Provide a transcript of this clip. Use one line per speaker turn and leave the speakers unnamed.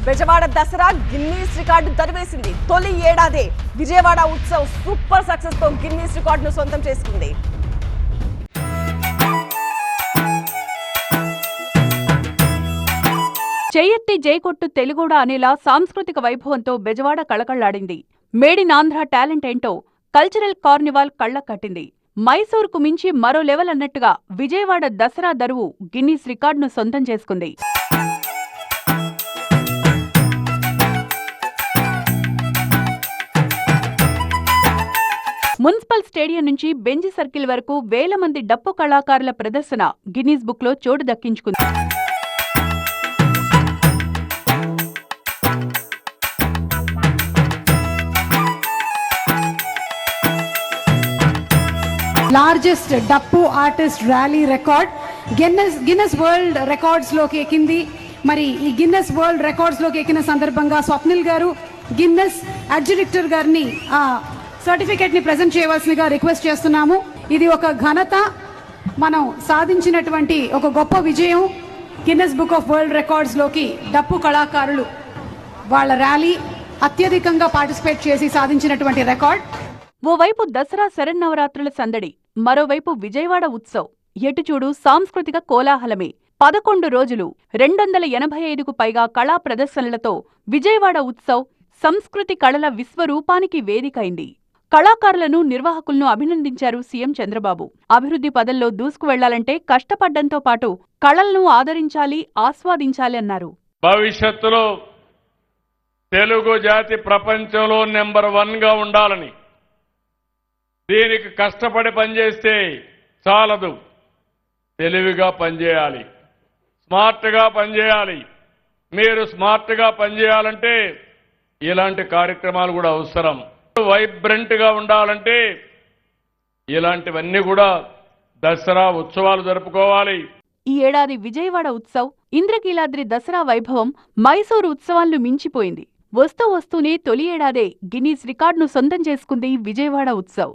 Bezawada Dasara Guinness record దరివేసింది. తొలి ఏడాదే విజయవాడ ఉత్సవ్ సూపర్ సక్సెస్ తో గిన్నీస్ రికార్డును సొంతం చేసుకుంది.
చెయ్యెత్తి జైకొట్టు తెలుగోడ అనేలా సాంస్కృతిక వైభవంతో బెజవాడ కళకళ్లాడింది. మేడ్ ఇన్ ఆంధ్ర టాలెంట్ ఏంటో కల్చరల్ కార్నివాల్ కళ్ల కట్టింది. మైసూరుకు మించి మరో లెవెల్ అన్నట్టుగా విజయవాడ దసరా దరువు గిన్నీస్ రికార్డును సొంతం చేసుకుంది. మున్సిపల్ స్టేడియం నుంచి బెంజి సర్కిల్ వరకు వేల మంది డప్పు కళాకారుల ప్రదర్శన గిన్నీస్ బుక్ లో చోటు దక్కించుకుంది.
లార్జెస్ట్ డప్పు artist rally record Guinness world records లోకి ఎక్కింది. మరి ఈ గిన్నెస్ వరల్డ్ రికార్డ్స్ లోకి ఎక్కిన సందర్భంగా స్వప్నిల్ గారు గిన్నెస్ అడ్జుడిక్టర్ గారిని సర్టిఫికేట్ ని ప్రెజెంట్ చేయవలసిందిగా రిక్వెస్ట్ చేస్తున్నాము. ఇది ఒక ఘనత, మనం సాధించినటువంటి ఒక గొప్ప విజయం. Guinness book of world records లోకి డప్పు కళాకారులు వాళ్ళ ర్యాలీ అత్యధికంగా పార్టిసిపేట్ చేసి సాధించినటువంటి రికార్డ్.
ఓవైపు దసరా శరన్నవరాత్రుల సందడి, మరోవైపు విజయవాడ ఉత్సవ్. ఎటుచూడు సాంస్కృతిక కోలాహలమే. 11 రోజులు 285కు పైగా కళా ప్రదర్శనలతో విజయవాడ ఉత్సవ్ సంస్కృతి కళల విశ్వరూపానికి వేదికైంది. కళాకారులను, నిర్వాహకులను అభినందించారు సీఎం చంద్రబాబు. అభివృద్ధి పదంలో దూసుకువెళ్లాలంటే కష్టపడ్డంతో పాటు కళలను ఆదరించాలి, ఆస్వాదించాలి అన్నారు.
భవిష్యత్తులో తెలుగు జాతి ప్రపంచంలో నెంబర్ 1గా ఉండాలని, దీనికి కష్టపడి పనిచేస్తే చాలదు, తెలివిగా పనిచేయాలి, స్మార్ట్గా పనిచేయాలి. మీరు స్మార్ట్గా పనిచేయాలంటే ఇలాంటి కార్యక్రమాలు కూడా అవసరం. వైబ్రెంట్గా ఉండాలంటే ఇలాంటివన్నీ కూడా దసరా ఉత్సవాలు జరుపుకోవాలి.
ఈ ఏడాది విజయవాడ ఉత్సవ్ ఇంద్రకీలాద్రి దసరా వైభవం మైసూరు ఉత్సవాలను మించిపోయింది. వస్తూనే తొలి ఏడాదే గిన్నీస్ రికార్డును సొంతం చేసుకుంది విజయవాడ ఉత్సవ్.